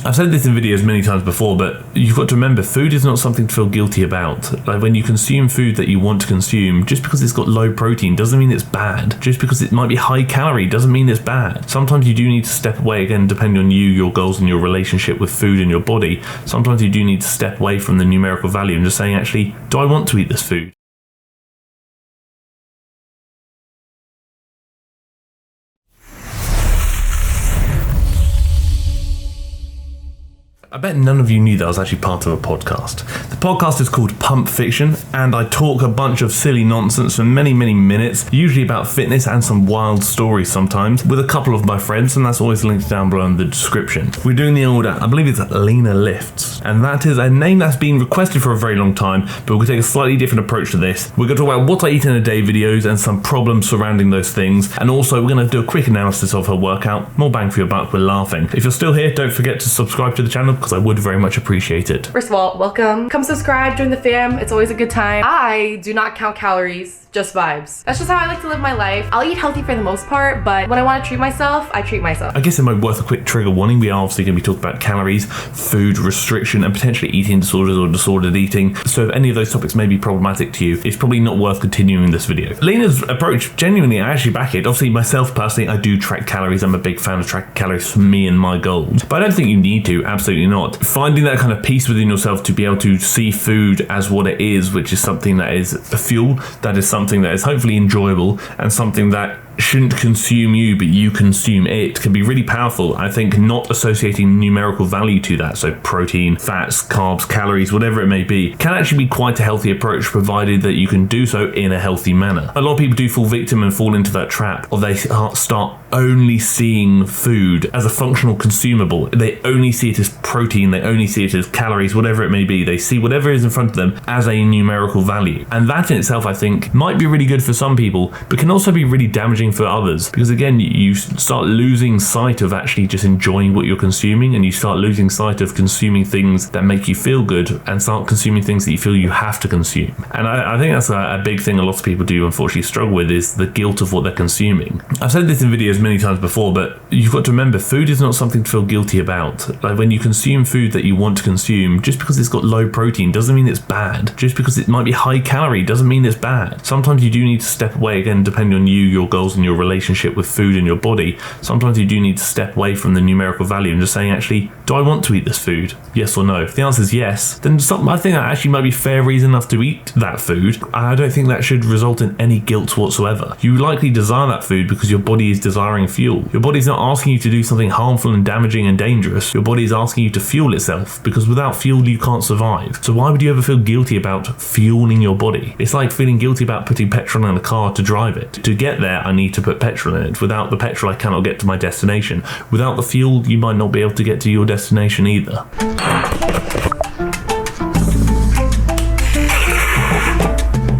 I've said this in videos many times before, but you've got to remember, food is not something to feel guilty about. Like when you consume food that you want to consume, just because it's got low protein doesn't mean it's bad. Just because it might be high calorie doesn't mean it's bad. Sometimes you do need to step away, again, depending on you, your goals and your relationship with food and your body. Sometimes you do need to step away from the numerical value and just saying, actually, do I want to eat this food? I bet none of you knew that I was actually part of a podcast. The podcast is called Pump Fiction, and I talk a bunch of silly nonsense for many, many minutes, usually about fitness and some wild stories sometimes, with a couple of my friends, and that's always linked down below in the description. We're doing the order, I believe it's LenaLifts, and that is a name that's been requested for a very long time, but we're going to take a slightly different approach to this. We're going to talk about what I eat in a day videos and some problems surrounding those things, and also we're going to do a quick analysis of her workout. More bang for your buck, we're laughing. If you're still here, don't forget to subscribe to the channel, because I would very much appreciate it. First of all, welcome. Come subscribe, join the fam. It's always a good time. I do not count calories, just vibes. That's just how I like to live my life. I'll eat healthy for the most part, but when I want to treat myself, I treat myself. I guess it might be worth a quick trigger warning. We are obviously going to be talking about calories, food restriction, and potentially eating disorders or disordered eating. So if any of those topics may be problematic to you, it's probably not worth continuing this video. Lena's approach, genuinely, I actually back it. Obviously, myself personally, I do track calories. I'm a big fan of tracking calories for me and my goals. But I don't think you need to, absolutely not. Finding that kind of peace within yourself to be able to see food as what it is, which is something that is a fuel, that is something that is hopefully enjoyable, and something that shouldn't consume you but you consume it, can be really powerful. I think not associating numerical value to that, so protein, fats, carbs, calories, whatever it may be, can actually be quite a healthy approach, provided that you can do so in a healthy manner. A lot of people do fall victim and fall into that trap, or they start only seeing food as a functional consumable. They only see it as protein, they only see it as calories, whatever it may be. They see whatever is in front of them as a numerical value, and that in itself, I think, might be really good for some people, but can also be really damaging for others, because again, you start losing sight of actually just enjoying what you're consuming, and you start losing sight of consuming things that make you feel good, and start consuming things that you feel you have to consume. And I think that's a big thing a lot of people do unfortunately struggle with, is the guilt of what they're consuming. I've said this in videos many times before, but you've got to remember, food is not something to feel guilty about. Like when you consume food that you want to consume, just because it's got low protein doesn't mean it's bad. Just because it might be high calorie doesn't mean it's bad. Sometimes you do need to step away, again, depending on you, your goals and your relationship with food and your body. Sometimes you do need to step away from the numerical value and just saying, actually, do I want to eat this food? Yes or no? If the answer is yes, then I think that actually might be fair reason enough to eat that food. I don't think that should result in any guilt whatsoever. You likely desire that food because your body is desiring fuel. Your body's not asking you to do something harmful and damaging and dangerous. Your body is asking you to fuel itself, because without fuel you can't survive. So why would you ever feel guilty about fueling your body? It's like feeling guilty about putting petrol in a car to drive it. To get there, I need to put petrol in it. Without the petrol, I cannot get to my destination. Without the fuel, you might not be able to get to your destination either.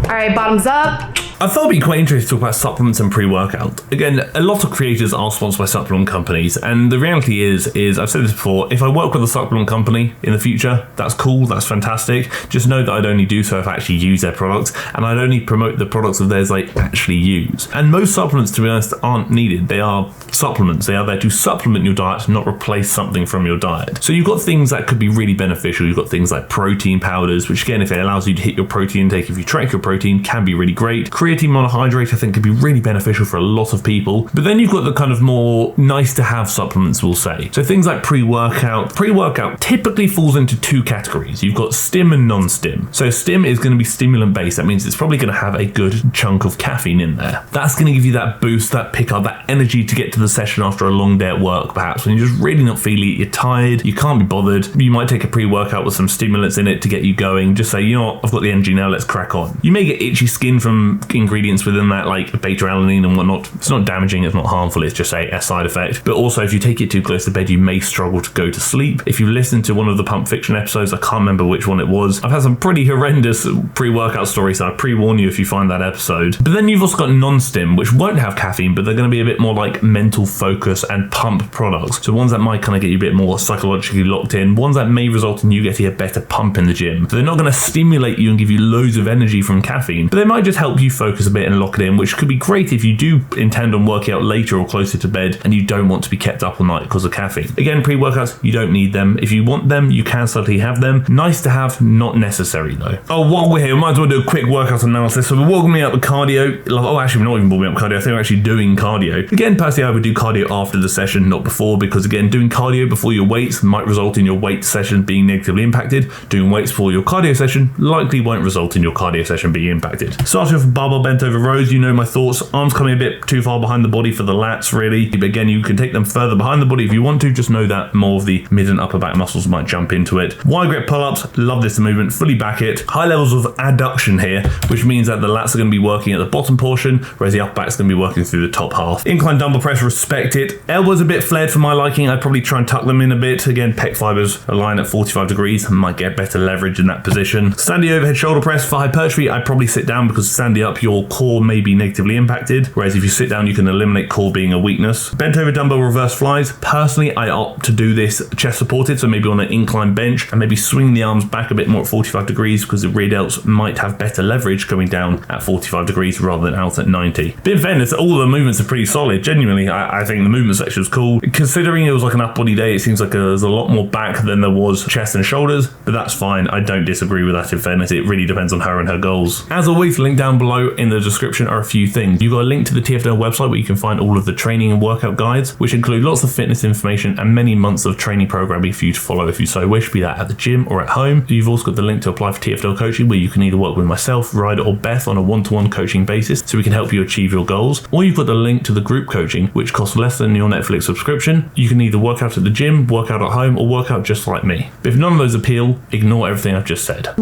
All right, bottoms up. I thought it'd be quite interesting to talk about supplements and pre-workout. Again, a lot of creators are sponsored by supplement companies, and the reality is I've said this before, if I work with a supplement company in the future, that's cool, that's fantastic. Just know that I'd only do so if I actually use their products, and I'd only promote the products of theirs I actually use. And most supplements, to be honest, aren't needed. They are supplements. They are there to supplement your diet, not replace something from your diet. So you've got things that could be really beneficial. You've got things like protein powders, which again, if it allows you to hit your protein intake, if you track your protein, can be really great. Creatine monohydrate, I think, could be really beneficial for a lot of people. But then you've got the kind of more nice to have supplements, we'll say. So things like pre-workout. Pre-workout typically falls into two categories. You've got stim and non-stim. So stim is going to be stimulant based. That means it's probably going to have a good chunk of caffeine in there. That's going to give you that boost, that pickup, that energy to get to the session after a long day at work, perhaps when you're just really not feeling it, you're tired, you can't be bothered. You might take a pre-workout with some stimulants in it to get you going. Just say, you know what, I've got the energy now, let's crack on. You may get itchy skin from ingredients within that, like beta-alanine and whatnot. It's not damaging, it's not harmful, it's just a side effect. But also, if you take it too close to bed, you may struggle to go to sleep. If you listen to one of the Pump Fiction episodes, I can't remember which one it was, I've had some pretty horrendous pre-workout stories, so I pre-warn you if you find that episode. But then you've also got non-stim, which won't have caffeine, but they're going to be a bit more like mental focus and pump products. So ones that might kind of get you a bit more psychologically locked in, ones that may result in you getting a better pump in the gym. So they're not going to stimulate you and give you loads of energy from caffeine, but they might just help you focus focus a bit and lock it in, which could be great if you do intend on working out later or closer to bed and you don't want to be kept up all night because of caffeine. Again, pre-workouts, you don't need them. If you want them, you can certainly have them. Nice to have, not necessary though. Oh, while we're here, we might as well do a quick workout analysis. So we're warming up with cardio. Oh, actually, we're not even warming up cardio. I think we're actually doing cardio. Again, personally, I would do cardio after the session, not before, because again, doing cardio before your weights might result in your weight session being negatively impacted. Doing weights before your cardio session likely won't result in your cardio session being impacted. Starting off with barbell bent over rows, you know my thoughts. Arms coming a bit too far behind the body for the lats, really. But again, you can take them further behind the body if you want to. Just know that more of the mid and upper back muscles might jump into it. Wide grip pull-ups, love this movement, fully back it. High levels of adduction here, which means that the lats are going to be working at the bottom portion, whereas the upper back's going to be working through the top half. Incline dumbbell press, respect it. Elbows a bit flared for my liking. I'd probably try and tuck them in a bit. Again, pec fibers align at 45 degrees, might get better leverage in that position. Standing overhead shoulder press for hypertrophy, I'd probably sit down because standing up, your core may be negatively impacted, whereas if you sit down, you can eliminate core being a weakness. Bent over dumbbell reverse flies. Personally, I opt to do this chest supported, so maybe on an incline bench, and maybe swing the arms back a bit more at 45 degrees because the rear delts might have better leverage going down at 45 degrees rather than out at 90. But in fairness, all the movements are pretty solid. Genuinely, I think the movement section was cool. Considering it was like an upper body day, it seems like there's a lot more back than there was chest and shoulders, but that's fine. I don't disagree with that in fairness. It really depends on her and her goals. As always, link down below in the description are a few things. You've got a link to the TFL website where you can find all of the training and workout guides, which include lots of fitness information and many months of training programming for you to follow if you so wish, be that at the gym or at home. You've also got the link to apply for TFL coaching, where you can either work with myself, Ryder, or Beth on a one-to-one coaching basis so we can help you achieve your goals. Or you've got the link to the group coaching, which costs less than your Netflix subscription. You can either work out at the gym, work out at home, or work out just like me. But if none of those appeal, ignore everything I've just said.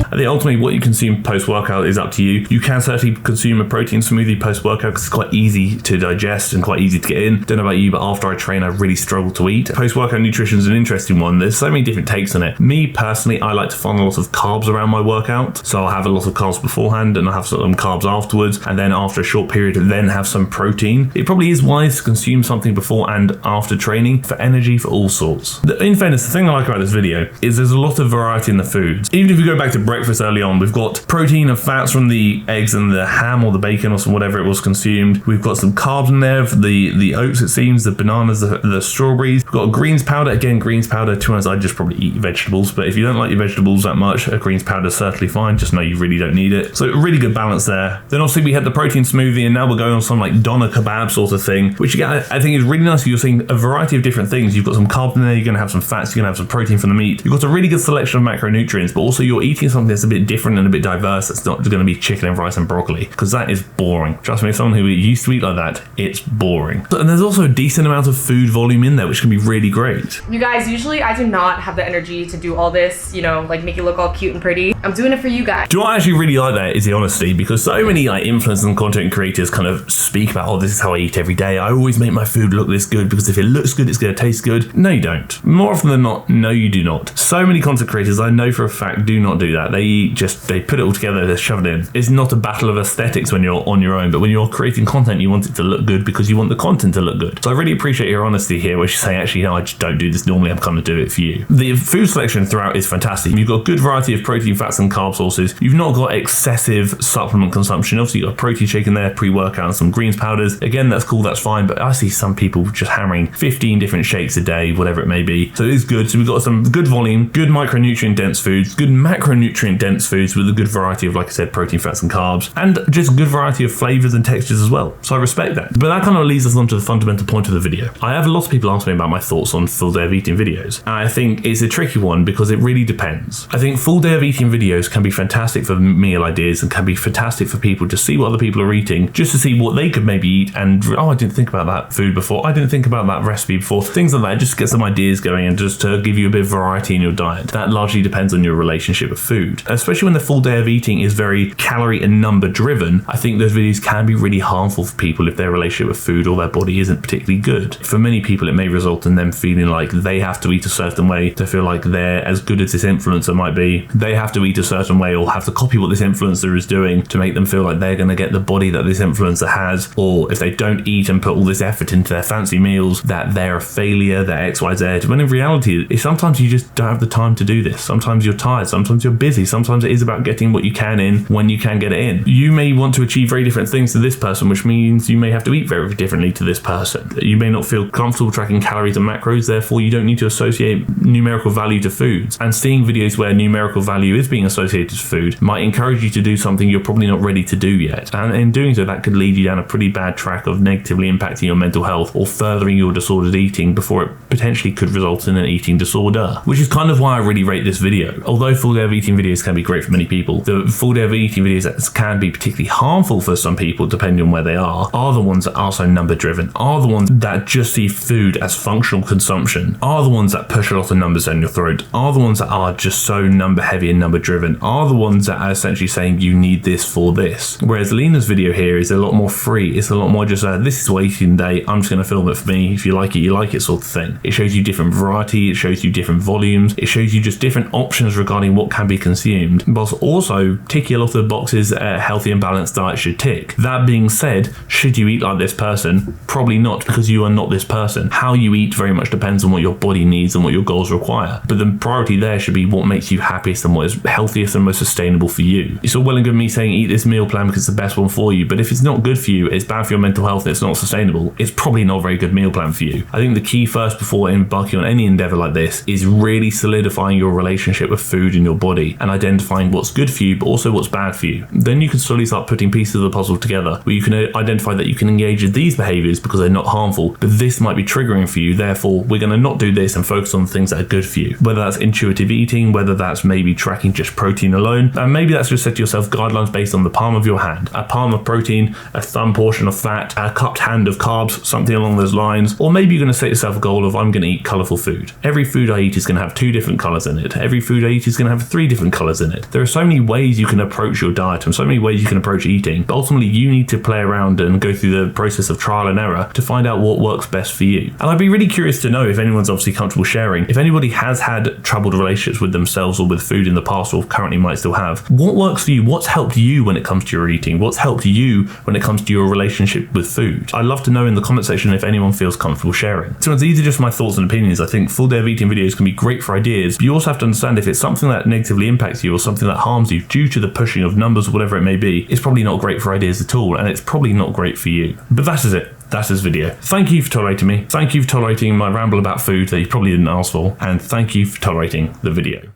I think ultimately what you consume post-workout is up to you. You can certainly consume a protein smoothie post-workout because it's quite easy to digest and quite easy to get in. Don't know about you, but after I train, I really struggle to eat. Post-workout nutrition is an interesting one. There's so many different takes on it. Me, personally, I like to find a lot of carbs around my workout. So I'll have a lot of carbs beforehand and I'll have some carbs afterwards. And then after a short period, then have some protein. It probably is wise to consume something before and after training for energy, for all sorts. In fairness, the thing I like about this video is there's a lot of variety in the foods. Even if you go back to breakfast early on, we've got protein and fats from the eggs and the ham or the bacon or some whatever it was consumed. We've got some carbs in there for the oats, it seems, the bananas, the strawberries. We've got a greens powder. Again, greens powder, to be honest, I'd just probably eat vegetables, but if you don't like your vegetables that much, a greens powder is certainly fine. Just know you really don't need it. So really good balance there. Then obviously we had the protein smoothie, and now we're going on some like doner kebab sort of thing, which again I think is really nice. You're seeing a variety of different things. You've got some carbs in there, you're going to have some fats, you're going to have some protein from the meat. You've got a really good selection of macronutrients, but also you're eating something that's a bit different and a bit diverse. It's not going to be chicken and rice and broccoli, because that is boring. Trust me, as someone who used to eat like that, it's boring. And there's also a decent amount of food volume in there, which can be really great. You guys, usually I do not have the energy to do all this, you know, like make it look all cute and pretty. I'm doing it for you guys. Do you know what I actually really like there is the honesty, because so many like influencers and content creators kind of speak about, oh, this is how I eat every day. I always make my food look this good because if it looks good, it's going to taste good. No, you don't. More often than not, no, you do not. So many content creators I know for a fact do not do that. They put it all together, they shove it in. It's not a battle of aesthetics when you're on your own, but when you're creating content, you want it to look good because you want the content to look good. So I really appreciate your honesty here, where you say, actually, no, I just don't do this normally, I'm kind of do it for you. The food selection throughout is fantastic. You've got a good variety of protein, fats, and carb sources. You've not got excessive supplement consumption. Obviously, you've got a protein shake in there, pre-workout, and some greens powders. Again, that's cool, that's fine, but I see some people just hammering 15 different shakes a day, whatever it may be. So it is good. So we've got some good volume, good micronutrient dense foods, good macronutrient dense foods with a good variety of, like I said, protein, fats, and carbs, and just a good variety of flavors and textures as well. So I respect that. But that kind of leads us on to the fundamental point of the video. I have a lot of people ask me about my thoughts on full day of eating videos. And I think it's a tricky one because it really depends. I think full day of eating videos can be fantastic for meal ideas and can be fantastic for people to see what other people are eating, just to see what they could maybe eat and, oh, I didn't think about that food before. I didn't think about that recipe before. Things like that, just to get some ideas going and just to give you a bit of variety in your diet. That largely depends on your relationship with food. Especially when the full day of eating is very calorie and number driven, I think those videos can be really harmful for people if their relationship with food or their body isn't particularly good. For many people, it may result in them feeling like they have to eat a certain way to feel like they're as good as this influencer might be. They have to eat a certain way or have to copy what this influencer is doing to make them feel like they're going to get the body that this influencer has. Or if they don't eat and put all this effort into their fancy meals, that they're a failure, they're XYZ. When in reality, sometimes you just don't have the time to do this. Sometimes you're tired, sometimes you're busy, Sometimes it is about getting what you can in when you can get it in. You may want to achieve very different things to this person, which means you may have to eat very differently to this person. You may not feel comfortable tracking calories and macros, therefore you don't need to associate numerical value to foods. And seeing videos where numerical value is being associated to food might encourage you to do something you're probably not ready to do yet. And in doing so, that could lead you down a pretty bad track of negatively impacting your mental health or furthering your disordered eating before it potentially could result in an eating disorder. Which is kind of why I really rate this video. Although full day of eating videos can be great for many people, the full day of eating videos that can be particularly harmful for some people depending on where they are the ones that are so number driven, are the ones that just see food as functional consumption, are the ones that push a lot of numbers down your throat, are the ones that are just so number heavy and number driven, are the ones that are essentially saying you need this for this. Whereas Lena's video here is a lot more free. It's a lot more just this is what eating day, I'm just going to film it for me, if you like it you like it sort of thing. It shows you different variety, it shows you different volumes, it shows you just different options regarding what can be consumed, whilst also ticking a lot of the boxes a healthy and balanced diet should tick. That being said, should you eat like this person? Probably not, because you are not this person. How you eat very much depends on what your body needs and what your goals require. But the priority there should be what makes you happiest and what is healthiest and most sustainable for you. It's all well and good me saying eat this meal plan because it's the best one for you, but if it's not good for you, it's bad for your mental health, and it's not sustainable, it's probably not a very good meal plan for you. I think the key first before embarking on any endeavor like this is really solidifying your relationship with food in your body and identifying what's good for you but also what's bad for you. Then you can slowly start putting pieces of the puzzle together where you can identify that you can engage in these behaviors because they're not harmful, but this might be triggering for you, therefore we're going to not do this and focus on things that are good for you. Whether that's intuitive eating, whether that's maybe tracking just protein alone, and maybe that's just set yourself guidelines based on the palm of your hand. A palm of protein, a thumb portion of fat, a cupped hand of carbs, something along those lines. Or maybe you're going to set yourself a goal of I'm going to eat colourful food. Every food I eat is going to have 2 different colours in it. Every food I eat is going to have 3 different colours in it. There are so many ways you can approach your diet and so many ways you can approach eating, but ultimately you need to play around and go through the process of trial and error to find out what works best for you. And I'd be really curious to know if anyone's obviously comfortable sharing, if anybody has had troubled relationships with themselves or with food in the past or currently might still have, what works for you? What's helped you when it comes to your eating? What's helped you when it comes to your relationship with food? I'd love to know in the comment section if anyone feels comfortable sharing. So these are just my thoughts and opinions. I think full day of eating videos can be great for ideas, but you also have to understand if it's something that negatively impacts you or something that harms you due to the pushing of numbers or whatever it may be, it's probably not great for ideas at all, and it's probably not great for you. But that is it. That's this video. Thank you for tolerating me. Thank you for tolerating my ramble about food that you probably didn't ask for, and thank you for tolerating the video.